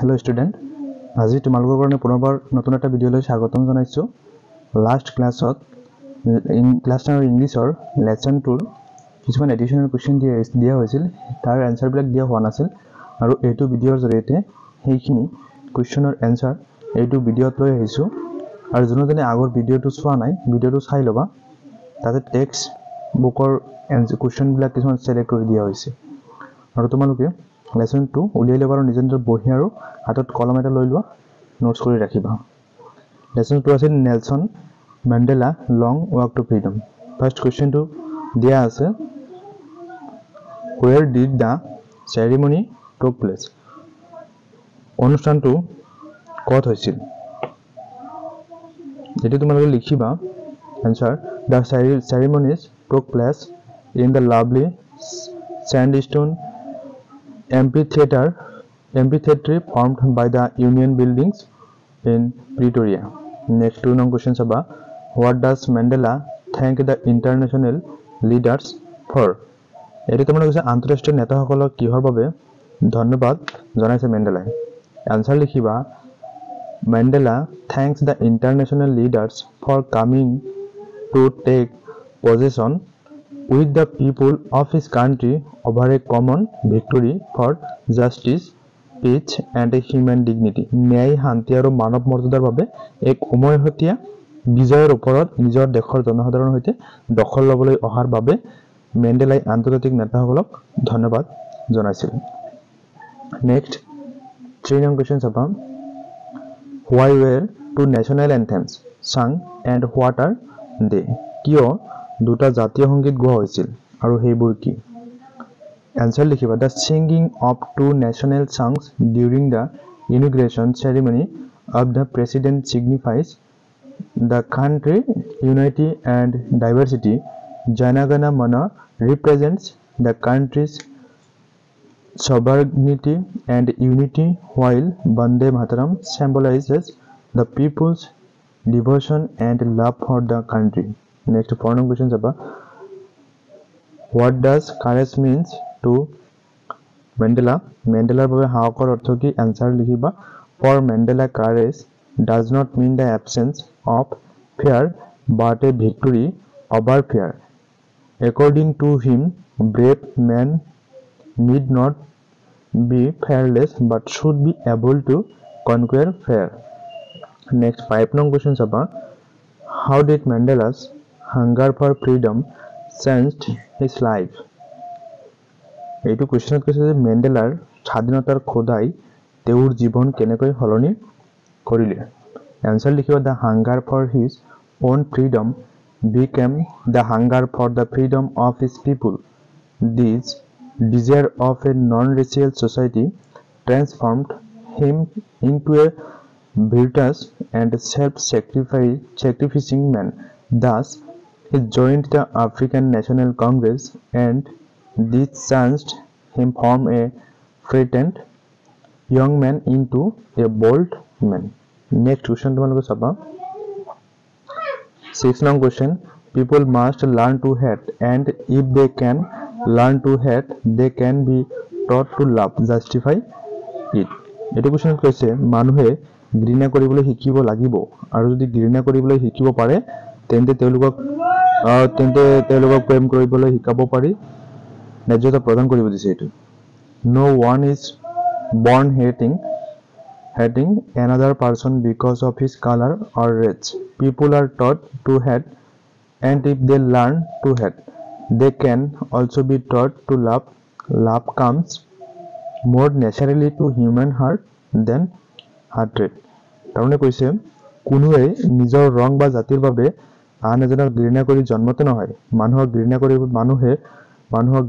Hello student, আজি তোমালোকৰ কাৰণে পুনৰবাৰ নতুন এটা ভিডিঅলৈ স্বাগতম জনাইছো। লাষ্ট ক্লাছত ক্লাছ 9 ইংলিছৰ লেসন 2 কিছুমান এডিশনাল কোৱেশ্চন দিয়া হৈছিল, তাৰ আনসাৰ বিলাক দিয়া হোৱা নাছিল আৰু এইটো ভিডিঅৰ জৰিয়তে সেইখিনি কোৱেশ্চনৰ আনসাৰ এইটো ভিডিঅত লৈ আহিছো। আৰু যোনজনে আগৰ ভিডিঅটো চোৱা নাই, ভিডিঅটো চাই লবা। তাতে টেক্সট বুকৰ কোৱেশ্চন বিলাক কিছুমান সিলেক্ট কৰি দিয়া হৈছে আৰু তোমালোকে লেসন 2 উলিয়াই লবা আৰু নিজৰ বহি আৰু হাতত কলম এটা লৈ লোৱা, নোটস কৰি ৰাখিবা। লেসন 2 আছিল Nelson Mandela long walk to freedom. First কোৱেশ্চনটো দিয়া আছে, where did the ceremony took place? অনুষ্ঠানটো ক'ত হৈছিল? এটো তোমালোকে লিখিবা answer. The ceremonies took place in the lovely sandstone amphitheater formed by the Union buildings in Pretoria. Next 2 number questions about what does Mandela thank the international leaders for? এটো তোমালোকে কৈছে আন্তঃৰাষ্ট্ৰীয় নেতাসকলক কিহৰ বাবে ধন্যবাদ জনাইছে মেণ্ডেলাই। আনসার লিখিবা Mandela thanks the international leaders for coming to take possession with the people of his country over a common victory for justice, peace and human dignity. ন্যায় শান্তি আৰু মানৱ মৰ্যাদাৰ বাবে এক উমৈহতীয়া বিজয়ৰ ওপৰত নিজৰ দেশৰ জনসাধাৰণৰ সৈতে দখল ল'বলৈ অহাৰ বাবে মেণ্ডেলাই আন্তৰ্জাতিক নেতাসকলক ধন্যবাদ জনাইছিল। নেক্সট 3 নম্বৰ কোৱেশ্চন চাবা, why were two national anthems sung and what are they? কিয় দুটা জাতীয় সংগীত গোৱা হৈছিল আৰু সেইবোৰ কি? Answer লিখিবা the singing of two national songs during the inauguration ceremony of the president signifies the country unity and diversity. Jana Gana Mana represents the country's sovereignty and unity, while Bande Mataram symbolizes the people's devotion and love for the country. Next 4 number questions about what does courage means to Mandela? Mandela babe haokor ortho ki? Answer likhiba for Mandela courage does not mean the absence of fear but a victory over fear. According to him, brave men need not be fearless but should be able to conquer fear. Next 5 number questions about how did Mandela's hunger for freedom changed his life? এইটো কোৱেশ্চনত কৈছে যে মেণ্ডেলাৰ স্বাধীনতাৰ খোদাই তেওঁৰ জীৱন কেনেকৈ সলনি কৰিলে। আনসাৰ লিখিবা the hunger for his own freedom became the hunger for the freedom of his people. This desire of a non-racial society transformed him into a virtuous and self-sacrificing man. Thus, he joined the African National Congress and this changed him from a frightened young man into a bold man. Next question tomorrow saba 6 number question, people must learn to hate and if they can learn to hate they can be taught to love. Justify it. এটো question কৈছে মানুহে ঘৃণা কৰিবলৈ শিকিব লাগিব আৰু যদি ঘৃণা কৰিবলৈ শিকিব পাৰে তেন্তে তেওঁলোকক প্ৰেম কৰিবলৈ শিকাব পাৰি, ন্যায্যতা প্ৰদান কৰিব দিছে এইটো। No one is born hating another person because of his color or race. People are taught to hate and if they learn to hate they can also be taught to love. Love comes more naturally to human heart than hatred. তাৰমানে কৈছে কোনোৱে নিজৰ ৰং বা জাতিৰ বাবে আন এজনক ঘৃণা কৰি জন্মতে নহয়, মানুহক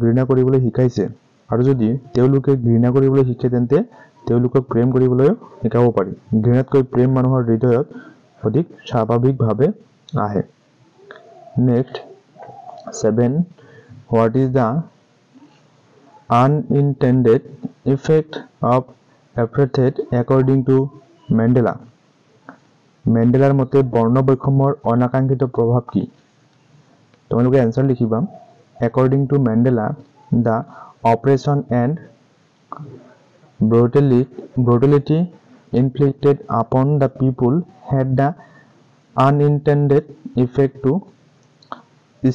ঘৃণা কৰিবলৈ শিকাইছে আৰু যদি তেওঁলোকে ঘৃণা কৰিবলৈ শিকে তেন্তে তেওঁলোকক প্ৰেম কৰিবলৈ শিকাব পাৰি। ঘৃণাতকৈ প্ৰেম মানুহৰ হৃদয়ত অধিক স্বাভাৱিকভাৱে আহে। Next 7, what is the unintended effect of apartheid according to Mandela? মেণ্ডেলাৰ মতে বৰ্ণ বৈষম্যৰ অনাকাংক্ষিত প্ৰভাৱ কি? তোমালোকে আনসাৰ লিখিবা according to Mandela the oppression and brutality inflicted upon the people had the unintended effect to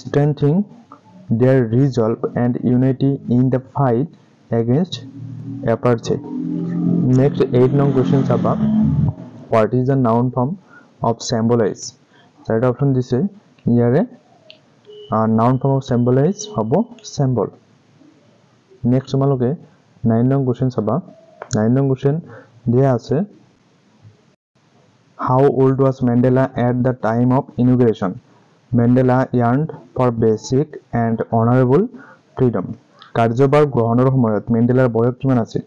strengthen their resolve and unity in the fight against apartheid. Next 8 long questions about what is the noun form of symbolize. Third option this is here noun form of symbolize hobo symbol. Next tomaloke 9 long questions about 9 long question there ase how old was Mandela at the time of inauguration. Mandela yearned for basic and honorable freedom. কাৰ্যভাৰ গ্ৰহণৰ সময়ত মেণ্ডেলাৰ বয়স কিমান আছিল?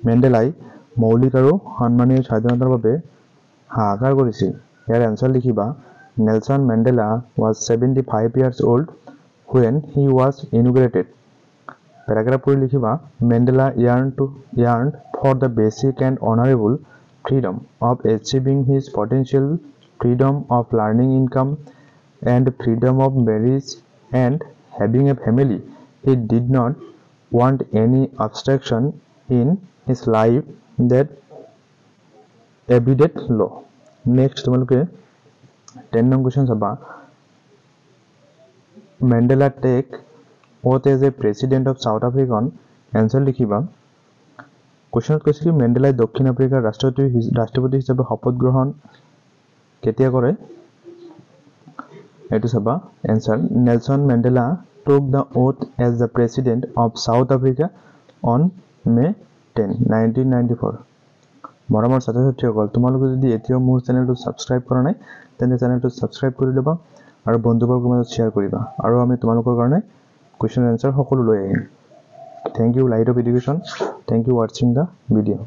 মেণ্ডেলাই মৌলিক আৰু সন্মানীয় স্বাধীনতাৰ বাবে হাহাকাৰ কৰিছিল। ইয়াৰ এনসাৰ লিখিবা Nelson Mandela was 75 years old when he was inaugurated. Paragraph পঢ়ি লিখিবা Mandela yearned for the basic and honorable freedom of achieving his potential, freedom of learning income, and freedom of marriage and having a family. He did not want any obstruction in his life that evaded law. Next, tomaloke 10 long questions about Mandela take oath as a president of South Africa. Answer likhiba question কৈছিল মেণ্ডেলাই দক্ষিণ আফ্ৰিকাৰ ৰাষ্ট্ৰপতি হিচাপে শপত গ্ৰহণ কেতিয়া কৰে এটো চাবা answer Nelson Mandela took the oath as the president of South Africa on May 10, 1994. মৰমৰ ছাত্ৰ-ছাত্ৰীসকল তোমালোকে যদি এতিয়াও মোৰ চেনেলটো সাবস্ক্ৰাইব কৰা নাই তেন্তে চেনেলটো সাবস্ক্ৰাইব কৰি লবা আৰু বন্ধুবৰ্গৰ মাজত শ্বেয়াৰ কৰিবা আৰু আমি তোমালোকৰ কাৰণে question answer সকলো লৈ আহিম। Thank you, Light of Education. Thank you for watching the video.